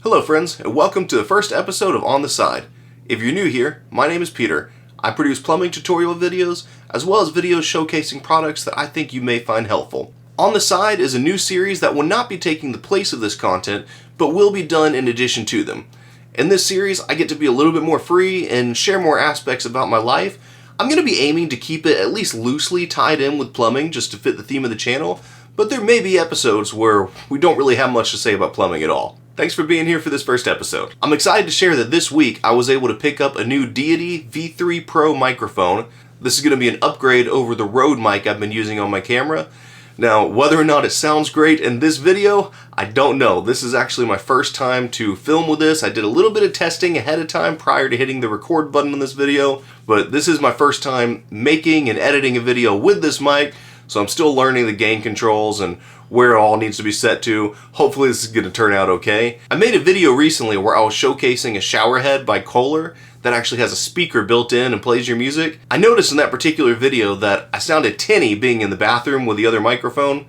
Hello friends, and welcome to the first episode of On the Side. If you're new here, my name is Peter. I produce plumbing tutorial videos, as well as videos showcasing products that I think you may find helpful. On the Side is a new series that will not be taking the place of this content, but will be done in addition to them. In this series, I get to be a little bit more free and share more aspects about my life. I'm going to be aiming to keep it at least loosely tied in with plumbing just to fit the theme of the channel, but there may be episodes where we don't really have much to say about plumbing at all. Thanks for being here for this first episode. I'm excited to share that this week I was able to pick up a new Deity V3 Pro microphone. This is going to be an upgrade over the Rode mic I've been using on my camera. Now, whether or not it sounds great in this video, I don't know. This is actually my first time to film with this. I did a little bit of testing ahead of time prior to hitting the record button on this video, but this is my first time making and editing a video with this mic, so I'm still learning the gain controls and where it all needs to be set to. Hopefully this is going to turn out okay. I made a video recently where I was showcasing a shower head by Kohler that actually has a speaker built in and plays your music. I noticed in that particular video that I sounded tinny being in the bathroom with the other microphone,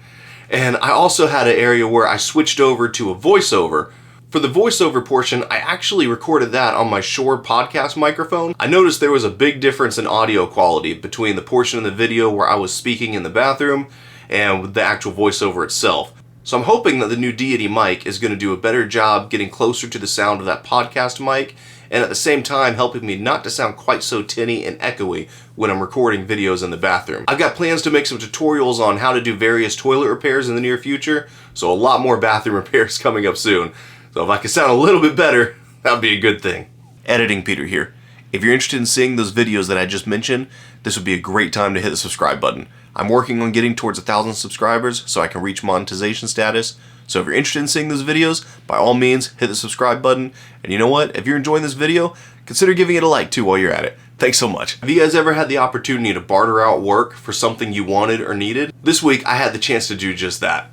and I also had an area where I switched over to a voiceover. For the voiceover portion, I actually recorded that on my Shure podcast microphone. I noticed there was a big difference in audio quality between the portion of the video where I was speaking in the bathroom and with the actual voiceover itself. So I'm hoping that the new Deity mic is going to do a better job getting closer to the sound of that podcast mic, and at the same time helping me not to sound quite so tinny and echoey when I'm recording videos in the bathroom. I've got plans to make some tutorials on how to do various toilet repairs in the near future, so a lot more bathroom repairs coming up soon. So if I can sound a little bit better, that would be a good thing. Editing Peter here. If you're interested in seeing those videos that I just mentioned, this would be a great time to hit the subscribe button. I'm working on getting towards 1,000 subscribers so I can reach monetization status. So if you're interested in seeing those videos, by all means, hit the subscribe button. And you know what? If you're enjoying this video, consider giving it a like too while you're at it. Thanks so much. Have you guys ever had the opportunity to barter out work for something you wanted or needed? This week, I had the chance to do just that.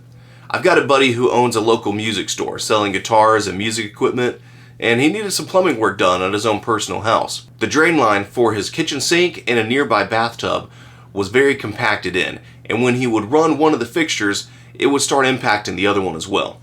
I've got a buddy who owns a local music store selling guitars and music equipment, and he needed some plumbing work done at his own personal house. The drain line for his kitchen sink and a nearby bathtub was very compacted in, and when he would run one of the fixtures, it would start impacting the other one as well.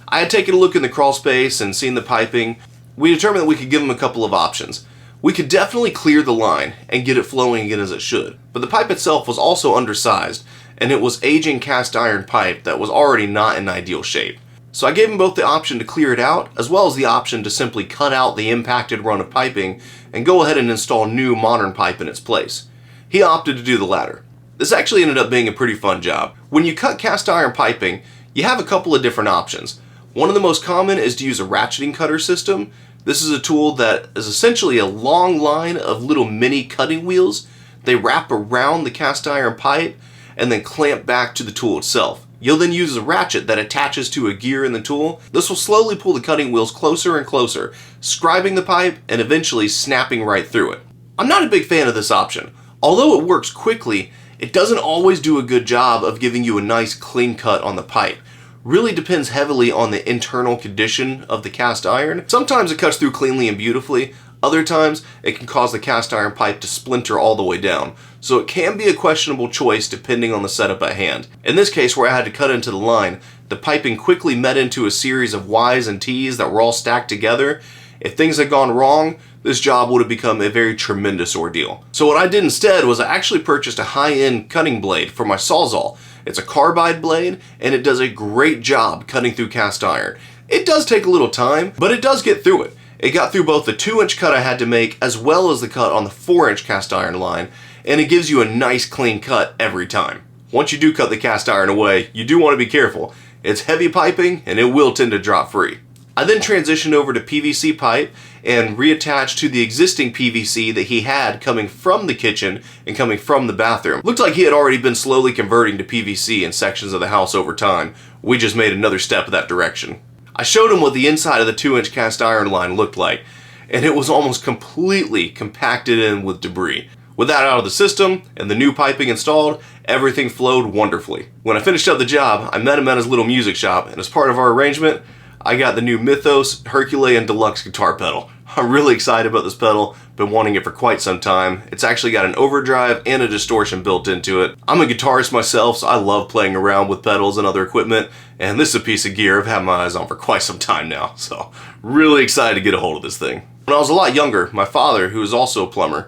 I had taken a look in the crawl space and seen the piping. We determined that we could give him a couple of options. We could definitely clear the line and get it flowing again as it should, but the pipe itself was also undersized, and it was aging cast iron pipe that was already not in ideal shape. So I gave him both the option to clear it out, as well as the option to simply cut out the impacted run of piping and go ahead and install new modern pipe in its place. He opted to do the latter. This actually ended up being a pretty fun job. When you cut cast iron piping, you have a couple of different options. One of the most common is to use a ratcheting cutter system. This is a tool that is essentially a long line of little mini cutting wheels. They wrap around the cast iron pipe and then clamp back to the tool itself. You'll then use a ratchet that attaches to a gear in the tool. This will slowly pull the cutting wheels closer and closer, scribing the pipe and eventually snapping right through it. I'm not a big fan of this option. Although it works quickly, it doesn't always do a good job of giving you a nice clean cut on the pipe. Really depends heavily on the internal condition of the cast iron. Sometimes it cuts through cleanly and beautifully. Other times, it can cause the cast iron pipe to splinter all the way down. So it can be a questionable choice depending on the setup at hand. In this case, where I had to cut into the line, the piping quickly met into a series of Y's and T's that were all stacked together. If things had gone wrong, this job would have become a very tremendous ordeal. So what I did instead was I actually purchased a high-end cutting blade for my Sawzall. It's a carbide blade, and it does a great job cutting through cast iron. It does take a little time, but it does get through it. It got through both the 2-inch cut I had to make as well as the cut on the 4-inch cast iron line, and it gives you a nice clean cut every time. Once you do cut the cast iron away, you do want to be careful. It's heavy piping, and it will tend to drop free. I then transitioned over to PVC pipe and reattached to the existing PVC that he had coming from the kitchen and coming from the bathroom. Looked like he had already been slowly converting to PVC in sections of the house over time. We just made another step in that direction. I showed him what the inside of the 2-inch cast iron line looked like, and it was almost completely compacted in with debris. With that out of the system and the new piping installed, everything flowed wonderfully. When I finished up the job, I met him at his little music shop, and as part of our arrangement, I got the new Mythos Herculean Deluxe guitar pedal. I'm really excited about this pedal. Been wanting it for quite some time. It's actually got an overdrive and a distortion built into it. I'm a guitarist myself, so I love playing around with pedals and other equipment, and this is a piece of gear I've had my eyes on for quite some time now, so really excited to get a hold of this thing. When I was a lot younger, my father, who is also a plumber,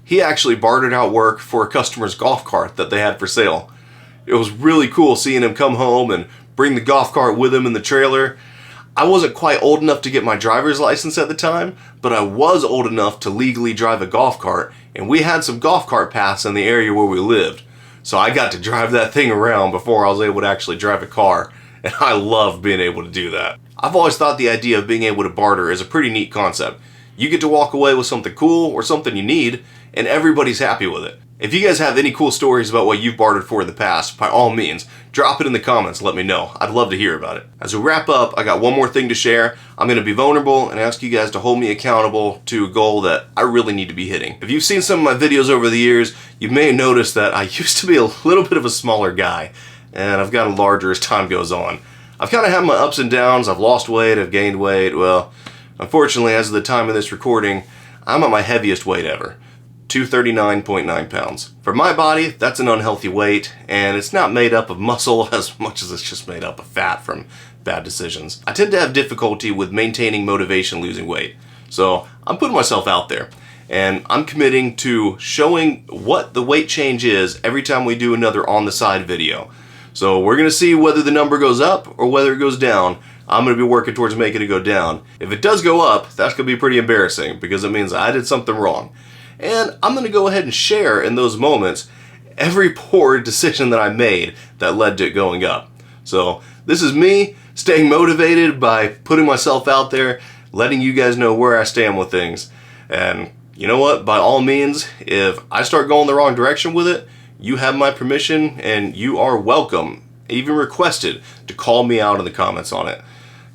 he actually bartered out work for a customer's golf cart that they had for sale. It was really cool seeing him come home and bring the golf cart with him in the trailer. I wasn't quite old enough to get my driver's license at the time, but I was old enough to legally drive a golf cart, and we had some golf cart paths in the area where we lived. So I got to drive that thing around before I was able to actually drive a car, and I loved being able to do that. I've always thought the idea of being able to barter is a pretty neat concept. You get to walk away with something cool or something you need, and everybody's happy with it. If you guys have any cool stories about what you've bartered for in the past, by all means, drop it in the comments and let me know. I'd love to hear about it. As we wrap up, I got one more thing to share. I'm going to be vulnerable and ask you guys to hold me accountable to a goal that I really need to be hitting. If you've seen some of my videos over the years, you may have noticed that I used to be a little bit of a smaller guy, and I've gotten larger as time goes on. I've kind of had my ups and downs. I've lost weight, I've gained weight. Well, unfortunately, as of the time of this recording, I'm at my heaviest weight ever. 239.9 pounds. For my body, that's an unhealthy weight, and it's not made up of muscle as much as it's just made up of fat from bad decisions. I tend to have difficulty with maintaining motivation losing weight, so I'm putting myself out there, and I'm committing to showing what the weight change is every time we do another on the side video. So we're gonna see whether the number goes up or whether it goes down. I'm gonna be working towards making it go down. If it does go up, that's gonna be pretty embarrassing because it means I did something wrong. And I'm going to go ahead and share in those moments every poor decision that I made that led to it going up. So this is me staying motivated by putting myself out there, letting you guys know where I stand with things. And you know what? By all means, if I start going the wrong direction with it, you have my permission and you are welcome, even requested, to call me out in the comments on it.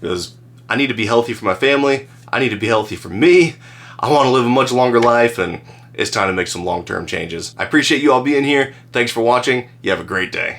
Because I need to be healthy for my family. I need to be healthy for me. I want to live a much longer life, and it's time to make some long-term changes. I appreciate you all being here. Thanks for watching. You have a great day.